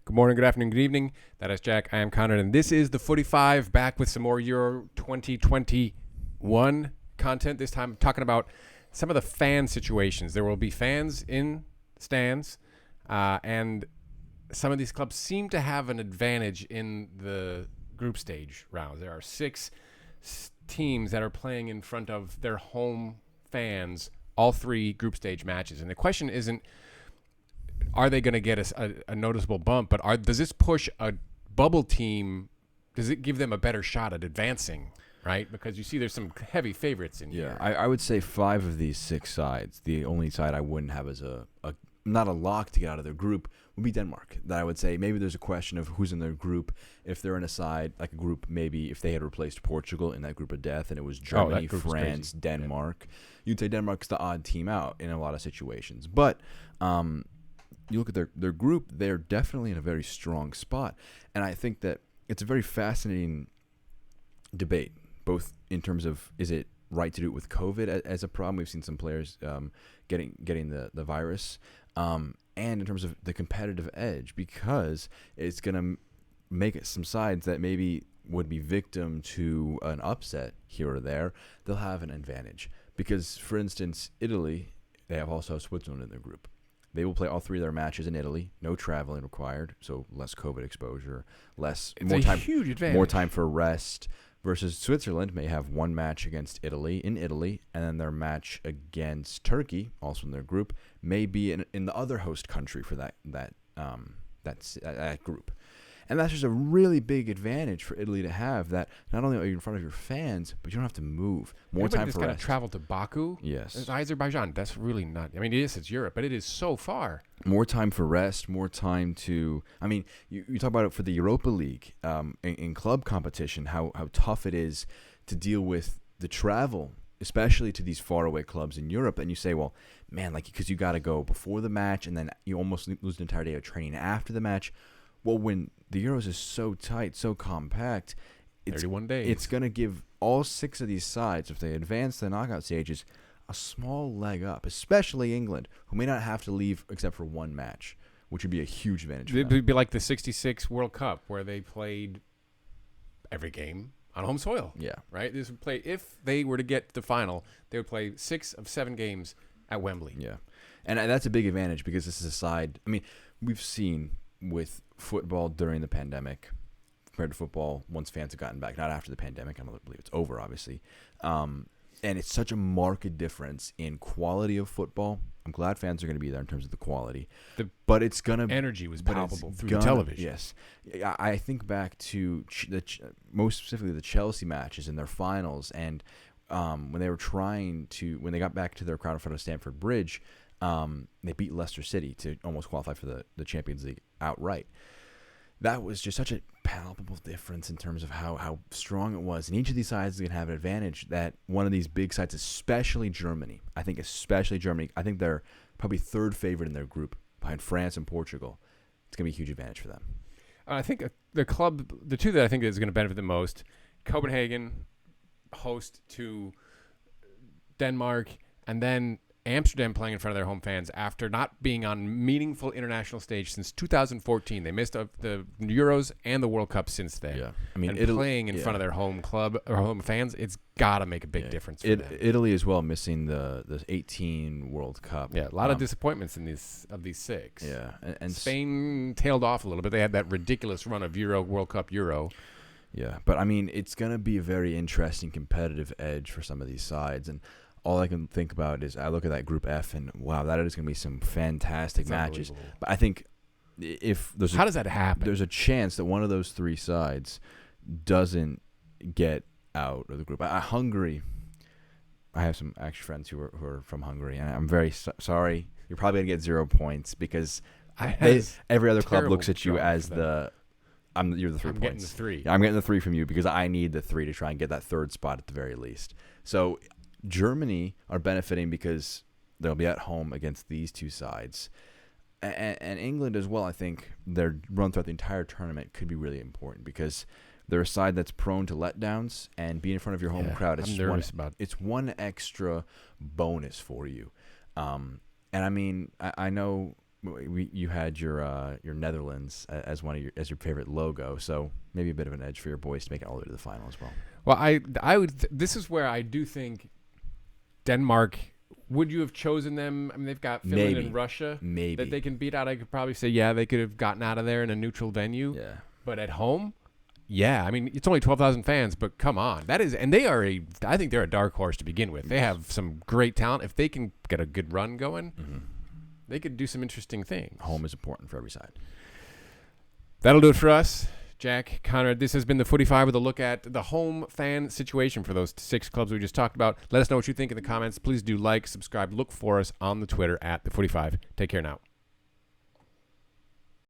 Good morning, good afternoon, good evening. That is Jack. I am Connor, and this is the Footy 5, back with some more Euro 2021 content. This time, talking about some of the fan situations. There will be fans in stands, and some of these clubs seem to have an advantage in the group stage rounds. There are six teams that are playing in front of their home fans all three group stage matches. And the question isn't, are they going to get a noticeable bump, but does this push a bubble team? Does it give them a better shot at advancing, right? Because you see there's some heavy favorites in here. Yeah, I would say 5 of these 6 sides, the only side I wouldn't have as a not a lock to get out of their group would be Denmark. That I would say maybe there's a question of who's in their group. If they're in a side, like a group, maybe if they had replaced Portugal in that group of death and it was Germany, France, Denmark, you'd say Denmark's the odd team out in a lot of situations. But you look at their group, they're definitely in a very strong spot. And I think that it's a very fascinating debate, both in terms of, is it right to do it with COVID as a problem? We've seen some players getting the virus. And in terms of the competitive edge, because it's going to make some sides that maybe would be victim to an upset here or there, they'll have an advantage. Because, for instance, Italy, they also have Switzerland in their group. They will play all 3 of their matches in Italy. No traveling required, so less COVID exposure, Huge advantage. More time for rest. Versus Switzerland may have one match against Italy in Italy, and then their match against Turkey, also in their group, may be in the other host country for that group. And that's just a really big advantage for Italy to have, that not only are you in front of your fans, but you don't have to move. More time for rest. Travel to Baku? Yes. It's Azerbaijan. That's really not. I mean, it's Europe, but it is so far. More time for rest, more time to. I mean, you talk about it for the Europa League in club competition, how tough it is to deal with the travel, especially to these faraway clubs in Europe. And you say, well, man, because you got to go before the match, and then you almost lose an entire day of training after the match. Well, when the Euros is so tight, so compact, 31 days. It's going to give all 6 of these sides, if they advance the knockout stages, a small leg up, especially England, who may not have to leave except for one match, which would be a huge advantage for them. It would be like the 66 World Cup, where they played every game on home soil. Yeah. Right? This would play, if they were to get to the final, they would play 6 of 7 games at Wembley. Yeah. And that's a big advantage, because this is a side, I mean, we've seen with football during the pandemic compared to football once fans have gotten back, not after the pandemic. I don't believe it's over, obviously. And it's such a marked difference in quality of football. I'm glad fans are going to be there in terms of the quality. But it's going to... Energy was palpable through the television. Yes. I think back to most specifically the Chelsea matches in their finals, and when they got back to their crowd in front of Stamford Bridge, they beat Leicester City to almost qualify for the Champions League outright. That was just such a palpable difference in terms of how strong it was. And each of these sides is going to have an advantage that one of these big sides, especially Germany, I think they're probably 3rd favorite in their group behind France and Portugal. It's going to be a huge advantage for them. I think the two that I think is going to benefit the most, Copenhagen, host to Denmark, and then Amsterdam playing in front of their home fans after not being on meaningful international stage since 2014. They missed the Euros and the World Cup since then. Yeah, I mean, playing in front of their home club or home fans, it's got to make a big difference for them. Italy as well, missing the 18 World Cup. Yeah, a lot of disappointments in these 6. Yeah, and Spain tailed off a little bit. They had that ridiculous run of World Cup Euro. Yeah, but I mean, it's going to be a very interesting competitive edge for some of these sides, and all I can think about is I look at that Group F, and wow, that is going to be some fantastic matches. But I think how does that happen? There's a chance that one of those 3 sides doesn't get out of the group. Hungary, I have some actual friends who are from Hungary, and I'm very sorry. You're probably going to get 0 points, because every other club looks at you as you're the 3 points. I'm getting the 3. Yeah, I'm getting the 3 from you, because I need the 3 to try and get that 3rd spot at the very least. So Germany are benefiting because they'll be at home against these 2 sides. And England as well, I think their run throughout the entire tournament could be really important, because they're a side that's prone to letdowns, and being in front of your home crowd it's one extra bonus for you. And I mean, I know you had your Netherlands as one of your favorite logo, so maybe a bit of an edge for your boys to make it all the way to the final as well. Well, I would. This is where I do think Denmark. Would you have chosen them? I mean, they've got Finland and Russia that they can beat out. I could probably say, yeah, they could have gotten out of there in a neutral venue. Yeah. But at home, yeah. I mean, it's only 12,000 fans, but come on, and they are I think they're a dark horse to begin with. They have some great talent. If they can get a good run going, they could do some interesting things. Home is important for every side. That'll do it for us. Jack, Conrad, this has been the Footy 5 with a look at the home fan situation for those 6 clubs we just talked about. Let us know what you think in the comments. Please do like, subscribe, look for us on the Twitter at the Footy 5. Take care now.